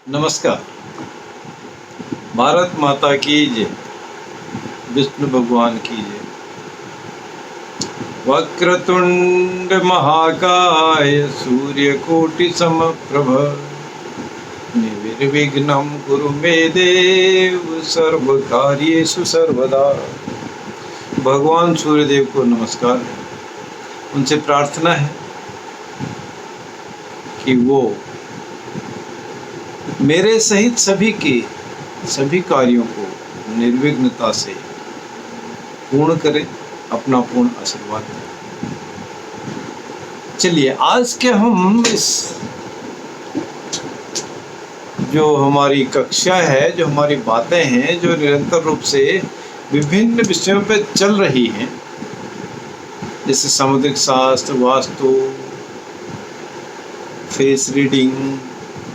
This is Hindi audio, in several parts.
नमस्कार। भारत माता की जय। विष्णु भगवान की जय। वक्रतुंड महाकाय सूर्यकोटि समप्रभ निर्विघ्नं कुरु मे देव सर्वकार्येषु सर्वदा। भगवान सूर्यदेव को नमस्कार है। उनसे प्रार्थना है कि वो मेरे सहित सभी कार्यों को निर्विघ्नता से पूर्ण करें, अपना पूर्ण आशीर्वाद दें। चलिए, आज के हम इस जो हमारी कक्षा है, जो हमारी बातें हैं, जो निरंतर रूप से विभिन्न विषयों पे चल रही हैं, जैसे सामुद्रिक शास्त्र, वास्तु, फेस रीडिंग,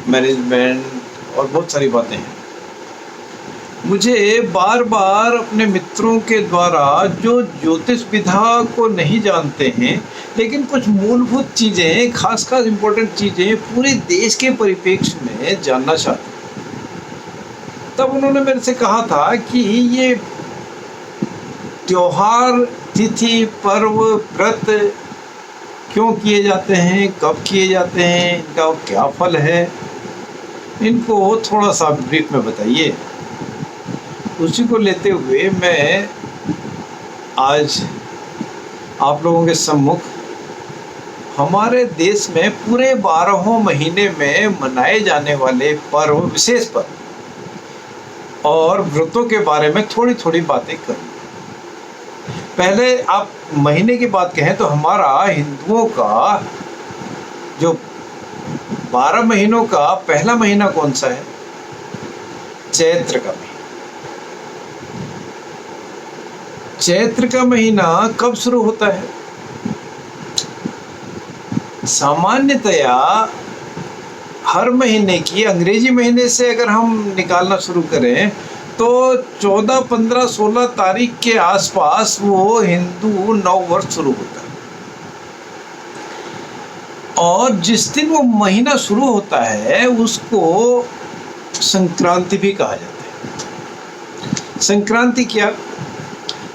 मैनेजमेंट और बहुत सारी बातें हैं। मुझे बार बार अपने मित्रों के द्वारा जो ज्योतिष विधा को नहीं जानते हैं, लेकिन कुछ मूलभूत चीज़ें, खास इम्पोर्टेंट चीज़ें पूरे देश के परिप्रेक्ष्य में जानना चाहते हैं, तब उन्होंने मेरे से कहा था कि ये त्योहार, तिथि, पर्व, व्रत क्यों किए जाते हैं, कब किए जाते हैं, इनका क्या फल है, इनको थोड़ा सा ब्रीफ में बताइए। उसी को लेते हुए मैं आज आप लोगों के सम्मुख हमारे देश में पूरे 12 महीने में मनाए जाने वाले पर्व, विशेष पर्व और व्रतों के बारे में थोड़ी थोड़ी बातें करूँ। पहले आप महीने की बात कहें तो हमारा हिंदुओं का जो 12 महीनों का पहला महीना कौन सा है? चैत्र का महीना। चैत्र का महीना कब शुरू होता है? सामान्यतया हर महीने की अंग्रेजी महीने से अगर हम निकालना शुरू करें तो 14, 15, 16 तारीख के आसपास वो हिंदू नव वर्ष शुरू होता है। और जिस दिन वो महीना शुरू होता है उसको संक्रांति भी कहा जाता है। संक्रांति क्या?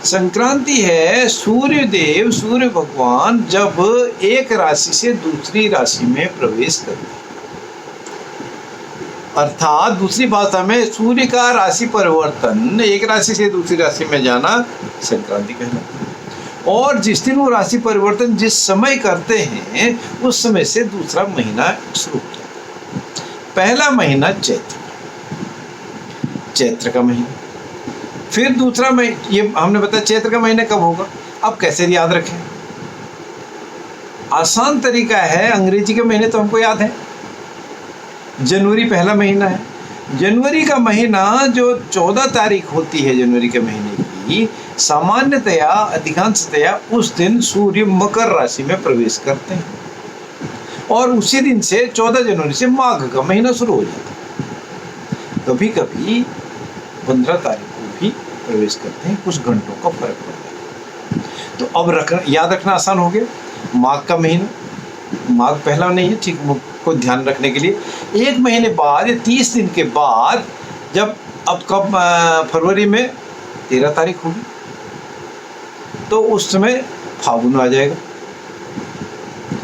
संक्रांति है सूर्यदेव, सूर्य भगवान जब एक राशि से दूसरी राशि में प्रवेश करते हैं, अर्थात दूसरी भाषा में सूर्य का राशि परिवर्तन, एक राशि से दूसरी राशि में जाना संक्रांति कहलाता है। और जिस दिन वो राशि परिवर्तन जिस समय करते हैं उस समय से दूसरा महीना शुरू हो जाता है। पहला महीना चैत्र का महीना। फिर दूसरा महीना, ये हमने बताया चैत्र का महीना कब होगा। अब कैसे याद रखें? आसान तरीका है, अंग्रेजी के महीने तो हमको याद है। जनवरी पहला महीना है। जनवरी का महीना जो 14 तारीख होती है जनवरी के महीने की, सामान्यतया अधिकांशतया उस दिन सूर्य मकर राशि में प्रवेश करते हैं और उसी दिन से 14 जनवरी से माघ का महीना शुरू हो जाता है। कभी कभी 15 तारीख को भी प्रवेश करते हैं, कुछ घंटों का फर्क पड़ता है। तो अब याद रखना आसान हो गया। माघ का महीना, माघ पहला नहीं है, ठीक को ध्यान रखने के लिए एक महीने बाद या 30 दिन के बाद, जब अब कब फरवरी में 13 तारीख होगी तो उस समय फागुन आ जाएगा,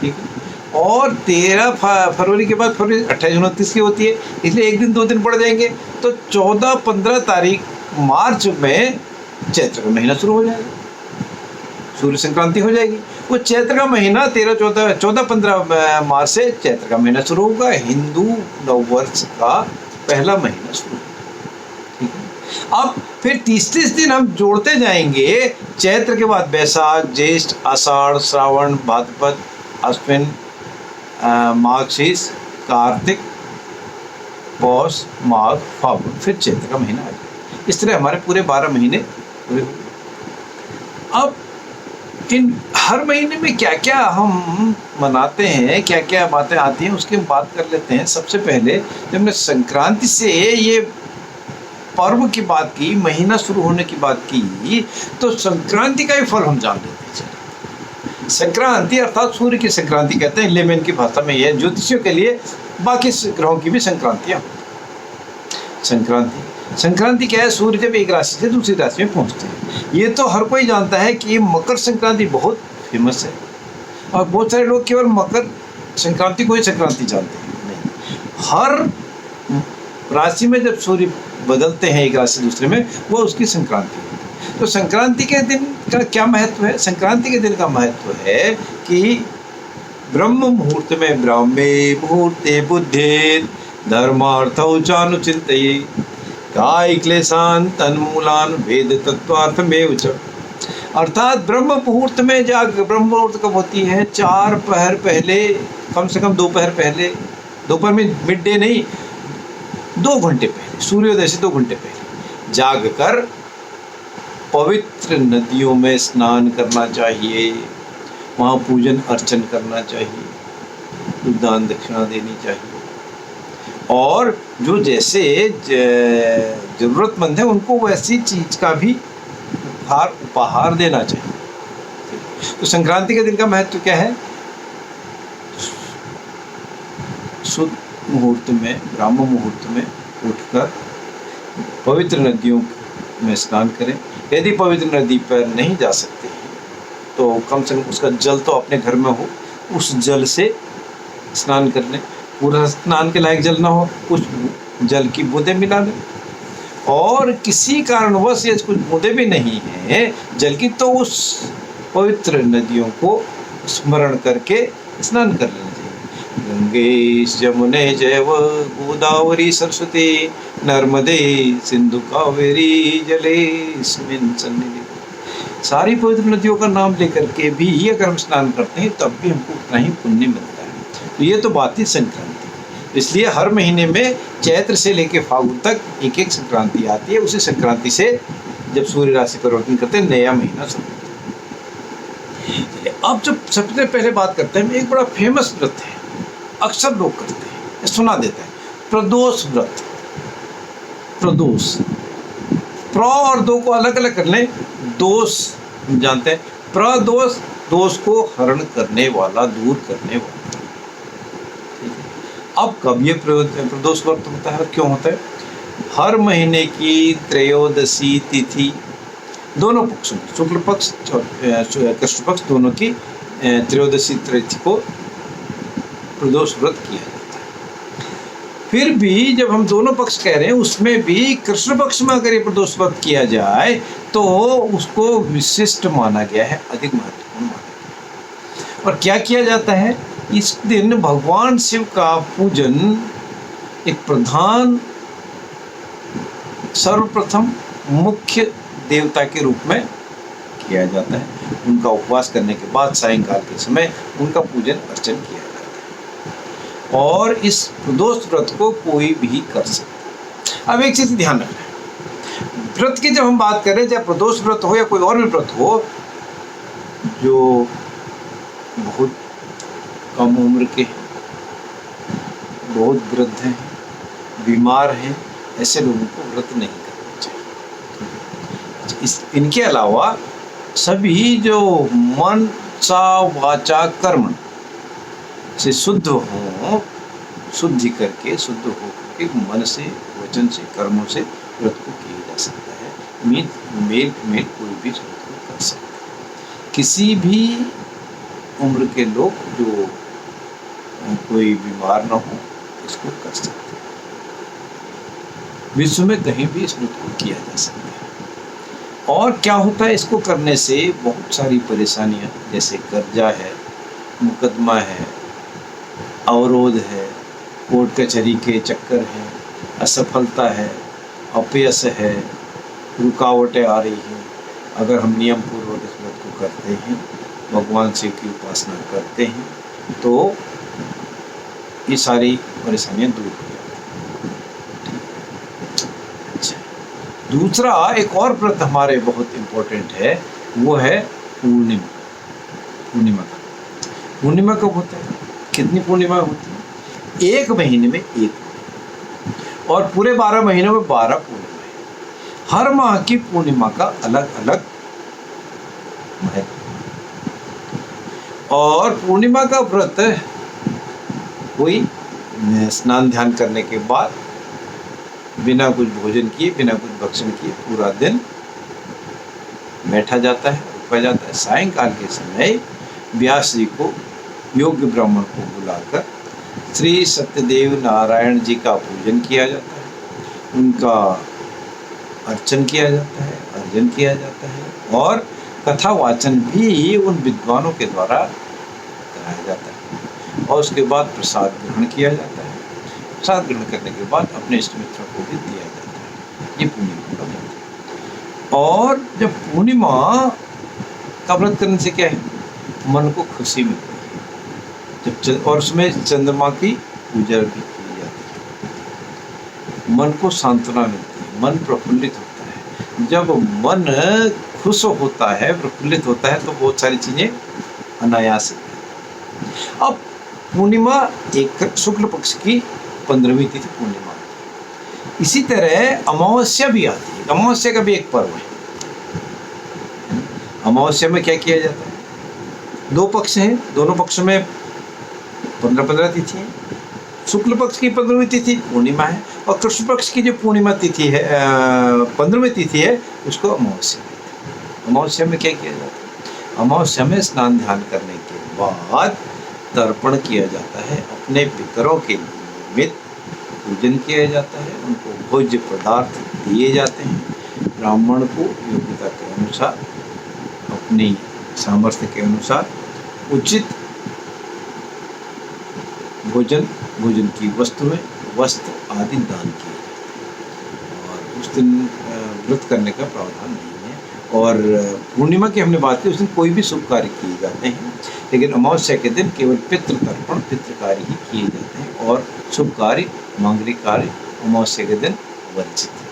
ठीक है। और 13 फरवरी के बाद फरवरी 28, 29 की होती है, इसलिए एक दिन 2 दिन पड़ जाएंगे तो 14, 15 तारीख मार्च में चैत्र का महीना शुरू हो जाएगा, सूर्य संक्रांति हो जाएगी। वो चैत्र का महीना 14, 15 मार्च से चैत्र का महीना शुरू होगा। हिंदू नववर्ष का पहला महीना शुरू होगा, ठीक है। अब फिर 30 दिन हम जोड़ते जाएंगे। चैत्र के बाद बैसाख, ज्येष्ठ, आषाढ़, श्रावण, भाद्रपद, अश्विन, माघशीर्ष, कार्तिक, पौष, माघ, फागुन, फिर चैत्र का महीना आ जाएगा। इस तरह हमारे पूरे 12 महीने पूरे हो गए। अब इन हर महीने में क्या क्या हम मनाते हैं, क्या क्या बातें आती हैं, उसकी हम बात कर लेते हैं। सबसे पहले जब हमने संक्रांति से ये पर्व की बात की, महीना शुरू होने की बात की, तो संक्रांति का ही फल हम जान लेते हैं। संक्रांति अर्थात सूर्य की संक्रांति कहते हैं, लेमन की भाषा में यह ज्योतिषियों के लिए। बाकी ग्रहों की भी संक्रांतियाँ होती हैं। संक्रांति। संक्रांति क्या है? सूर्य जब एक राशि से दूसरी राशि में पहुंचते हैं। ये तो हर कोई जानता है कि मकर संक्रांति बहुत फेमस है, और बहुत सारे लोग केवल मकर संक्रांति को ही संक्रांति जानते हैं। नहीं, हर राशि में जब सूर्य बदलते हैं एक राशि दूसरे में, वो उसकी संक्रांति है। तो संक्रांति के दिन का क्या महत्व है? संक्रांति के दिन का महत्व है कि ब्रह्म मुहूर्त में ब्राह्मे मुहूर्ते बुद्धे धर्मार्थौ चानुचिन्तये काय क्लेशान तन्मूलान वेद तत्वार्थमेव च। अर्थात ब्रह्म मुहूर्त में ब्रह्म मुहूर्त कब होती है? 4 पहर पहले, कम से कम 2 पहर पहले, दोपहर में मिड डे नहीं, 2 घंटे पहले, सूर्योदय से 2 घंटे पहले जाग कर पवित्र नदियों में स्नान करना चाहिए, वहाँ पूजन अर्चन करना चाहिए, कुछ दान दक्षिणा देनी चाहिए, और जो जैसे जरूरतमंद है उनको वैसी चीज का भी उपहार देना चाहिए। तो संक्रांति के दिन का महत्व क्या है? शुद्ध मुहूर्त में, ब्राह्म मुहूर्त में उठकर पवित्र नदियों में स्नान करें। यदि पवित्र नदी पर नहीं जा सकते हैं तो कम से कम उसका जल तो अपने घर में हो, उस जल से स्नान कर लें। पूरा स्नान के लायक जल ना हो, कुछ जल की बूंदें मिला लें, और किसी कारणवश ये कुछ बूंदें भी नहीं हैं जल की, तो उस पवित्र नदियों को स्मरण करके स्नान कर लेना चाहिए। गंगे जमुने जैव गोदावरी सरस्वती नर्मदे सिंधु कावेरी जलेस्मिन् सन्निधिं। सारी पवित्र नदियों का नाम लेकर के भी अगर हम स्नान करते हैं तब भी हमको उतना ही पुण्य मिलता है। तो ये तो बात थी संक्रांति। इसलिए हर महीने में चैत्र से लेकर फागुन तक एक एक संक्रांति आती है। उसी संक्रांति से जब सूर्य राशि परिवर्तन करते हैं, नया महीना शुरू होता है। अब जब सबसे पहले बात करते हैं, एक बड़ा फेमस व्रत है, अक्सर लोग करते हैं, सुना देता है, प्रदोष व्रत। प्रदोष, प्र और दो को अलग अलग कर लें। दोष जानते हैं, प्रदोष, दोष को हरण करने वाला, दूर करने वाला। अब कब ये प्रदोष व्रत होता है और क्यों होता है? हर महीने की त्रयोदशी तिथि, दोनों पक्षों, शुक्ल पक्ष कृष्ण पक्ष दोनों की त्रयोदशी तिथि को प्रदोष व्रत किया जाता है। फिर भी जब हम दोनों पक्ष कह रहे हैं, उसमें भी कृष्ण पक्ष में अगर ये प्रदोष व्रत किया जाए तो उसको विशिष्ट माना गया है, अधिक महत्वपूर्ण माना गया है। और क्या किया जाता है? इस दिन भगवान शिव का पूजन एक प्रधान, सर्वप्रथम मुख्य देवता के रूप में किया जाता है। उनका उपवास करने के बाद सायंकाल के समय उनका पूजन अर्चन किया जाता है, और इस प्रदोष व्रत को कोई भी कर सकता है। अब एक चीज ध्यान रखना है, व्रत की जब हम बात करें, चाहे प्रदोष व्रत हो या कोई और भी व्रत हो, जो बहुत कम उम्र के, बहुत वृद्ध हैं, बीमार हैं, ऐसे लोगों को व्रत नहीं करना चाहिए। इनके अलावा सभी जो मन सा वाचा कर्म से शुद्ध हो, शुद्धि करके, शुद्ध हो करके मन से, वचन से, कर्मों से व्रत को किया जा सकता है। मेल कोई भी व्रत को कर सकता है। किसी भी उम्र के लोग जो कोई बीमार ना हो, इसको कर सकते हैं। विश्व में कहीं भी इस व्रत को किया जा सकता है। और क्या होता है इसको करने से? बहुत सारी परेशानियां, जैसे कर्जा है, मुकदमा है, अवरोध है, कोर्ट कचहरी के चक्कर है, असफलता है, अपयश है, रुकावटें आ रही हैं। अगर हम नियम पूर्वक इस व्रत को करते हैं, भगवान शिव की उपासना करते हैं, तो ये सारी परेशानियां दूर हो जाती हैं। अच्छा, दूसरा एक और व्रत हमारे बहुत इम्पोर्टेंट है, वो है पूर्णिमा। पूर्णिमा कब होता है? कितनी पूर्णिमा होती है? एक महीने में एक, और पूरे 12 महीनों में 12 पूर्णिमा है। हर माह की पूर्णिमा का अलग अलग महत्व। और पूर्णिमा का व्रत कोई स्नान ध्यान करने के बाद बिना कुछ भोजन किए, बिना कुछ भक्षण किए पूरा दिन बैठा जाता है, रुका जाता है। सायंकाल के समय व्यास जी को, योग्य ब्राह्मण को बुलाकर श्री सत्यदेव नारायण जी का पूजन किया जाता है, उनका अर्चन किया जाता है, अर्जन किया जाता है, और कथा वाचन भी उन विद्वानों के द्वारा कराया जाता है, और उसके बाद प्रसाद ग्रहण किया जाता है। प्रसाद ग्रहण करने के बाद अपने इष्ट मित्रों को भी दिया जाता है। ये पूर्णिमा का व्रत है। और जब पूर्णिमा का व्रत करने से क्या है, मन को खुशी मिलती है, और उसमें चंद्रमा की पूजा भी की जाती है, मन को सांत्वना मिलती है, मन प्रफुल्लित होता है। जब मन खुश होता है, प्रफुल्लित होता है, तो बहुत सारी चीजें अनायास। अब पूर्णिमा एक शुक्ल पक्ष की 15वीं तिथि पूर्णिमा। इसी तरह अमावस्या भी आती है। अमावस्या का भी एक पर्व है। अमावस्या में क्या किया जाता है, 2 पक्ष हैं, दोनों पक्षों में 15-15 तिथि है। शुक्ल पक्ष की 15वीं तिथि पूर्णिमा है, और कृष्ण पक्ष की जो पूर्णिमा तिथि है, 15वीं तिथि है, उसको अमावस्या है। अमावस्या में क्या किया जाता है, अमावस्या में स्नान ध्यान करने के बाद तर्पण किया जाता है, अपने पितरों के निमित्त पूजन किया जाता है, उनको भोज्य पदार्थ दिए जाते हैं। ब्राह्मण को योग्यता के अनुसार, अपनी सामर्थ्य के अनुसार उचित भोजन की वस्तुएं, वस्त्र आदि दान किए जाते हैं। और उस दिन व्रत करने का प्रावधान नहीं है। और पूर्णिमा की हमने बात की, उस दिन कोई भी शुभ कार्य किए जाते हैं, लेकिन अमावस्या के दिन केवल पितृ तर्पण, पितृ कार्य ही किए जाते हैं, और शुभ कार्य, मांगलिक कार्य अमावस्या के दिन वर्जित है।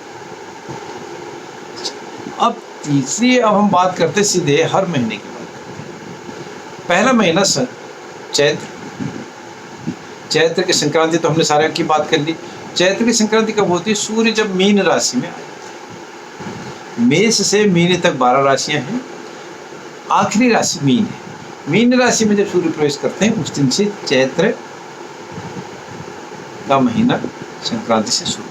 अब तीसरी, अब हम बात करते सीधे हर महीने की बात करते हैं। पहला महीना चैत्र। चैत्र की संक्रांति तो हमने सारे की बात कर ली। चैत्र की संक्रांति कब होती है, सूर्य जब मीन राशि में आए। मेष से मीन तक 12 राशियां हैं, आखिरी राशि मीन है। मीन राशि में जब सूर्य प्रवेश करते हैं, उस दिन से चैत्र का महीना संक्रांति से शुरू।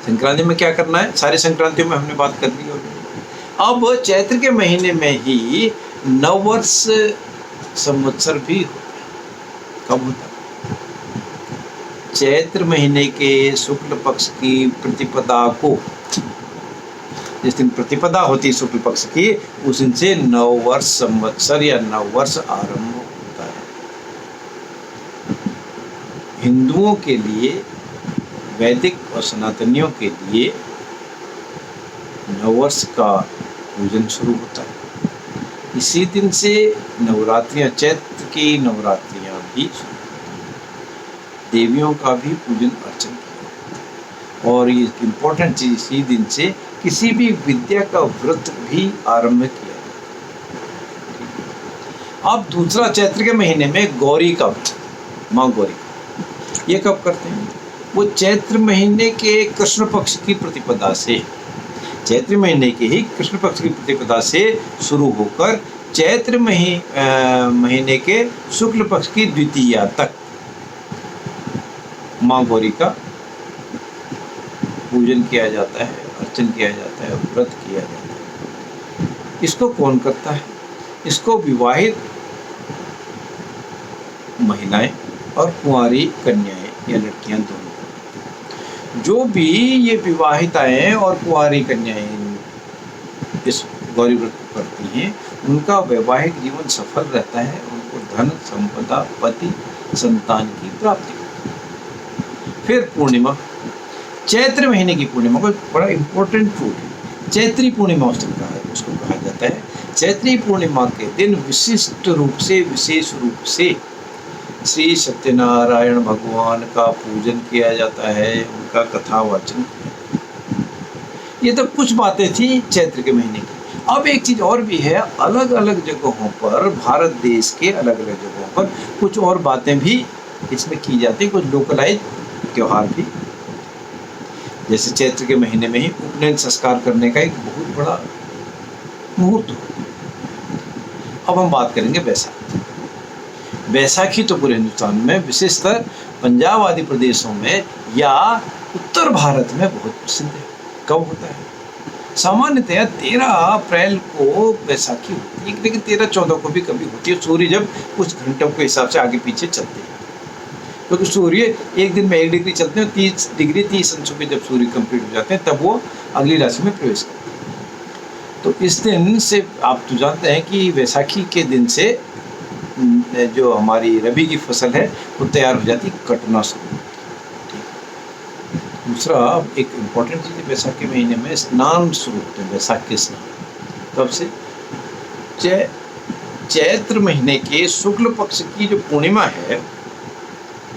संक्रांति में क्या करना है, सारी संक्रांतियों में हमने बात कर ली होगी। अब चैत्र के महीने में ही नववर्ष संवत्सर भी होता है। कब होता है, चैत्र महीने के शुक्ल पक्ष की प्रतिपदा को, जिस दिन प्रतिपदा होती है शुक्ल पक्ष की, उस दिन से नववर्ष संवत्सर या नववर्ष आरंभ होता है। हिंदुओं के लिए, वैदिक और सनातनियों के लिए नववर्ष का पूजन शुरू होता है। इसी दिन से नवरात्रियां, चैत्र की नवरात्रियां भी शुरू होती हैं। देवियों का भी पूजन अर्चन किया जाता है। और ये इम्पोर्टेंट चीज, इसी दिन से किसी भी विद्या का व्रत भी आरंभ किया जाता है। अब दूसरा, चैत्र के महीने में गौरी का व्रत, माँ गौरी का, ये कब करते हैं, वो चैत्र महीने के कृष्ण पक्ष की प्रतिपदा से, चैत्र महीने के ही कृष्ण पक्ष की प्रतिपदा से शुरू होकर चैत्र महीने के शुक्ल पक्ष की द्वितीया तक माँ गौरी का पूजन किया जाता है, अर्चन किया जाता है, व्रत किया जाता है। इसको कौन करता है, इसको विवाहित महिलाएं और कुंवारी कन्याएं या लड़कियां दोनों। जो भी ये विवाहिताएं और कुंवारी कन्याएं इस गौरी व्रत को करती हैं, उनका वैवाहिक जीवन सफल रहता है, उनको धन संपदा, पति, संतान की प्राप्ति होती है। फिर पूर्णिमा, चैत्र महीने की पूर्णिमा को बड़ा इंपॉर्टेंट फूड है, चैत्री पूर्णिमा उसको कहा जाता है। चैत्री पूर्णिमा के दिन विशिष्ट रूप से, विशेष रूप से श्री सत्यनारायण भगवान का पूजन किया जाता है, उनका कथा वाचन। ये तो कुछ बातें थी चैत्र के महीने की। अब एक चीज और भी है, अलग अलग जगहों पर, भारत देश के अलग अलग जगहों पर कुछ और बातें भी इसमें की जाती है, कुछ लोकलाइज त्योहार भी। जैसे चैत्र के महीने में ही उपनयन संस्कार करने का एक बहुत बड़ा मुहूर्त होता है। अब हम बात करेंगे बैसाख। बैसाखी तो पूरे हिंदुस्तान में, विशेषतर पंजाब आदि प्रदेशों में या उत्तर भारत में बहुत प्रसिद्ध है। कब होता है? सामान्यतया 13 अप्रैल को बैसाखी होती है, लेकिन 13-14 को भी कभी होती है। सूर्य जब कुछ घंटों के हिसाब से आगे पीछे चलते हैं, क्योंकि सूर्य एक दिन में 1 डिग्री चलते हैं, 30 डिग्री 30 अंशों पे जब सूर्य कंप्लीट हो जाते हैं तब वो अगली राशि में प्रवेश करते हैं। तो इस दिन से आप तो जानते हैं कि बैसाखी के दिन से जो हमारी रबी की फसल है वो तैयार हो जाती, कटना शुरू। दूसरा एक इम्पॉर्टेंट चीज़ है, बैसाख के महीने में स्नान शुरू होते हैं। बैसाख के स्नान कब से? चैत्र महीने के शुक्ल पक्ष की जो पूर्णिमा है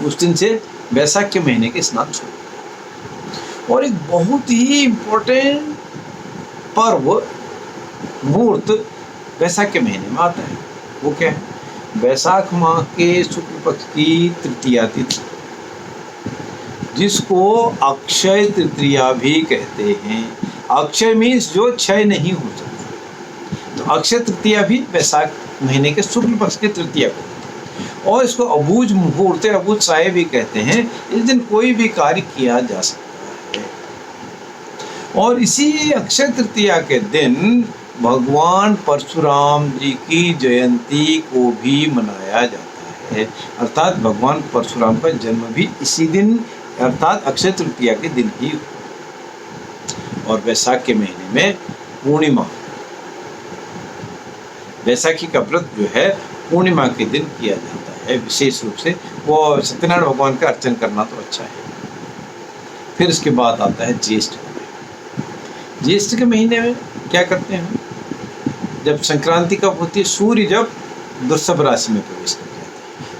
उस दिन से बैसाख के महीने के स्नान शुरू। और एक बहुत ही इम्पोर्टेंट पर्व मुहूर्त बैसाख के महीने में आता है। वो क्या है? बैसाख माह के शुक्ल पक्ष की तृतीया तिथि, जिसको अक्षय तृतीया भी कहते हैं। अक्षय मीन्स जो क्षय नहीं हो सकता, तो अक्षय तृतीया भी बैसाख महीने के शुक्ल पक्ष के तृतीया को, और इसको अबूझ मुहूर्त, अबूझ साय भी कहते हैं। इस दिन कोई भी कार्य किया जा सकता है। और इसी अक्षय तृतीया के दिन भगवान परशुराम जी की जयंती को भी मनाया जाता है, अर्थात भगवान परशुराम का जन्म भी इसी दिन अर्थात अक्षय तृतीया के दिन ही। और बैसाख के महीने में पूर्णिमा, बैसाखी का व्रत जो है पूर्णिमा के दिन किया जाता है विशेष रूप से। वो सत्यनारायण भगवान का अर्चन करना तो अच्छा है। फिर इसके बाद आता है ज्येष्ठ। ज्येष्ठ के महीने में क्या करते हैं? जब संक्रांति कब होती है? सूर्य जब वृषभ राशि में प्रवेश करते हैं,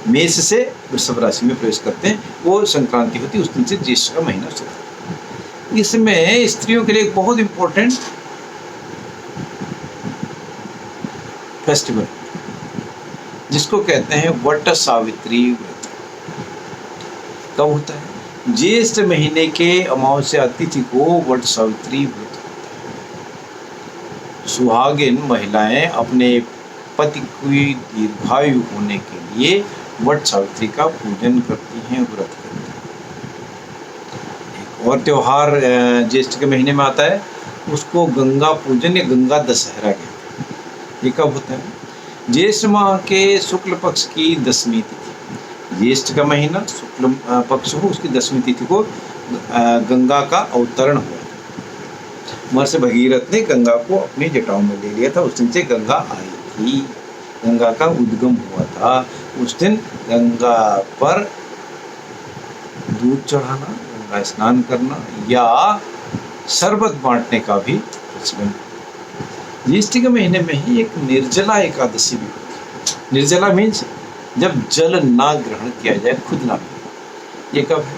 मेष से वृषभ राशि में प्रवेश करते हैं, वो संक्रांति होती है। उस दिन से ज्येष्ठ का महीना शुरू होता है। इसमें स्त्रियों के लिए एक बहुत इंपॉर्टेंट फेस्टिवल जिसको कहते हैं वट सावित्री व्रत। कब होता है? ज्येष्ठ महीने के अमावस्या तिथि को वट सावित्री व्रत होता है। सुहागिन महिलाएं अपने पति की दीर्घायु होने के लिए वट सावित्री का पूजन करती हैं, व्रत करती हैं। एक और त्योहार ज्येष्ठ के महीने में आता है, उसको गंगा पूजन या गंगा दशहरा कहते हैं। ये कब होता है? ज्येष्ठ माह के शुक्ल पक्ष की 10वीं तिथि, ज्येष्ठ का महीना शुक्ल पक्ष हो, उसकी 10वीं तिथि को गंगा का अवतरण हुआ। महर्षि भगीरथ ने गंगा को अपनी जटाओं में ले लिया था। उस दिन से गंगा आई थी, गंगा का उद्गम हुआ था। उस दिन गंगा पर दूध चढ़ाना, गंगा स्नान करना या शरबत बांटने का भी प्रचलन। ज्येष्ठ के महीने में ही एक निर्जला एकादशी भी होती है। निर्जला मीन्स जब जल ना ग्रहण किया जाए, खुद ना पिए। ये कब है?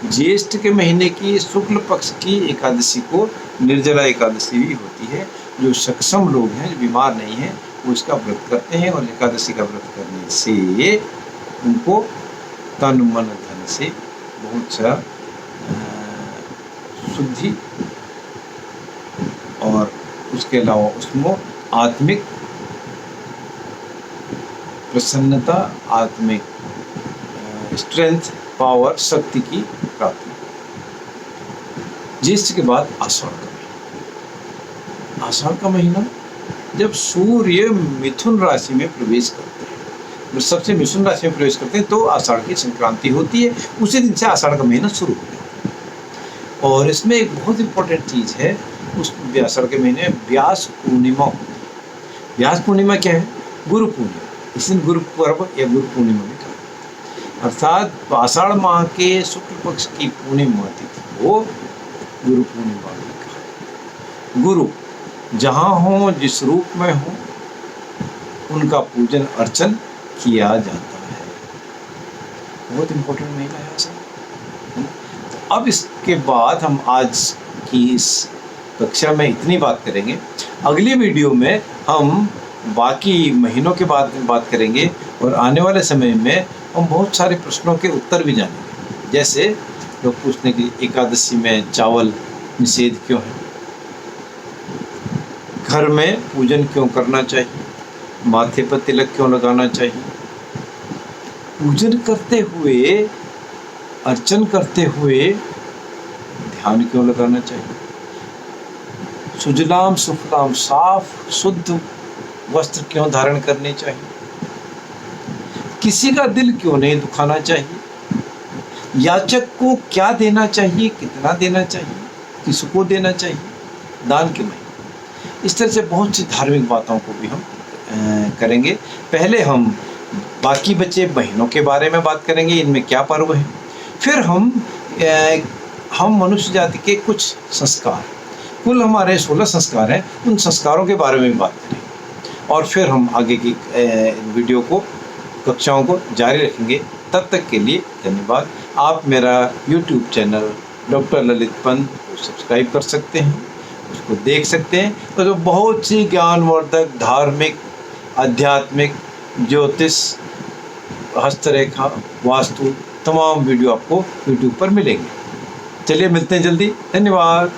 ज्येष्ठ के महीने की शुक्ल पक्ष की एकादशी को निर्जला एकादशी भी होती है। जो सक्षम लोग हैं, जो बीमार नहीं हैं, वो इसका व्रत करते हैं। और एकादशी का व्रत करने से उनको तन मन धन से बहुत सा शुद्धि और उसके अलावा उसमें आत्मिक प्रसन्नता, आत्मिक स्ट्रेंथ, पावर, शक्ति की प्राप्ति। ज्येष्ठ के बाद आषाढ़ का महीना। आषाढ़ का महीना जब सूर्य मिथुन राशि में प्रवेश करते हैं, जब सबसे मिथुन राशि में प्रवेश करते हैं तो आषाढ़ की संक्रांति होती है। उसी दिन से आषाढ़ का महीना शुरू हो जाता है। और इसमें एक बहुत इंपॉर्टेंट चीज़ है, उस आषाढ़ के महीने में व्यास पूर्णिमा होती है। व्यास पूर्णिमा क्या है? गुरु पूर्णिमा। इस दिन गुरु पर्व या गुरु पूर्णिमा भी कहा जाता है। अर्थात आषाढ़ माह के शुक्ल पक्ष की पूर्णिमा तिथि को गुरु पूर्णिमा भी कहा। गुरु जहाँ हो, जिस रूप में हो, उनका पूजन अर्चन किया जाता है। बहुत इंपॉर्टेंट महीना है आषाढ़। अब इसके बाद हम आज की इस कक्षा में इतनी बात करेंगे। अगली वीडियो में हम बाकी महीनों के बाद बात करेंगे और आने वाले समय में हम बहुत सारे प्रश्नों के उत्तर भी जानेंगे। जैसे लोग पूछने की एकादशी में चावल निषेध क्यों है, घर में पूजन क्यों करना चाहिए, माथे पर तिलक क्यों लगाना चाहिए, पूजन करते हुए, अर्चन करते हुए ध्यान क्यों लगाना चाहिए? सुजलाम सुफलाम, साफ शुद्ध वस्त्र क्यों धारण करने चाहिए? किसी का दिल क्यों नहीं दुखाना चाहिए? याचक को क्या देना चाहिए, कितना देना चाहिए, किसको देना चाहिए, दान क्यों नहीं? इस तरह से बहुत सी धार्मिक बातों को भी हम करेंगे। पहले हम बाकी बचे महीनों के बारे में बात करेंगे, इनमें क्या पर्व है। फिर हम मनुष्य जाति के कुछ संस्कार, कुल हमारे 16 संस्कार हैं, उन संस्कारों के बारे में बात करेंगे। और फिर हम आगे की वीडियो को, कक्षाओं को जारी रखेंगे। तब तक के लिए धन्यवाद। आप मेरा YouTube channel doctor Lalit Pant को सब्सक्राइब कर सकते हैं, उसको देख सकते हैं। तो बहुत सी ज्ञानवर्धक, धार्मिक, आध्यात्मिक, ज्योतिष, हस्तरेखा, वास्तु, तमाम वीडियो आपको YouTube पर मिलेंगे। चलिए मिलते हैं जल्दी। धन्यवाद।